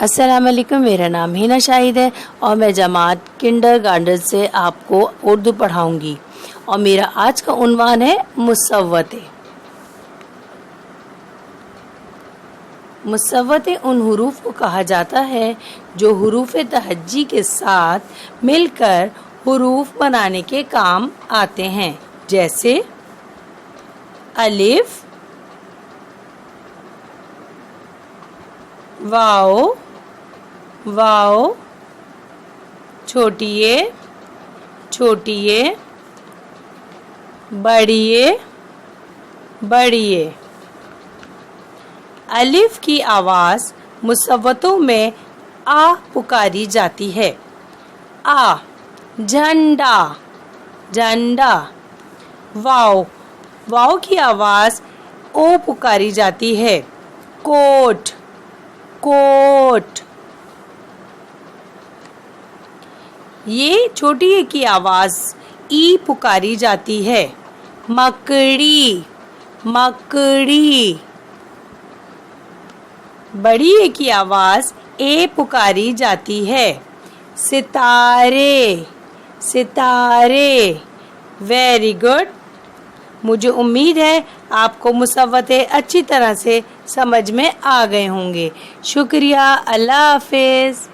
अस्सलाम वालेकुम, मेरा नाम हिना शाहिद है और मैं जमात किंडरगार्टन से आपको उर्दू पढ़ाऊंगी और मेरा आज का उन्वान है मुसव्वतें। मुसव्वतें उन हुरूफ को कहा जाता है जो हुरूफ तहज्जी के साथ मिलकर हुरूफ बनाने के काम आते हैं, जैसे अलिफ, वाओ, वाओ, छोटिए, छोटिए, बड़िए, बड़िए। अलिफ की आवाज़ मुसव्वतों में आ पुकारी जाती है। आ, झंडा, झंडा। वाओ, वाओ की आवाज़ ओ पुकारी जाती है। Coat, coat. ये छोटी ए की आवाज़ ई पुकारी जाती है। मकड़ी, मकड़ी। बड़ी ए की आवाज़ ए पुकारी जाती है। सितारे, सितारे। Very good. मुझे उम्मीद है आपको मुसव्वतें अच्छी तरह से समझ में आ गए होंगे। शुक्रिया। अल्लाह हाफिज़।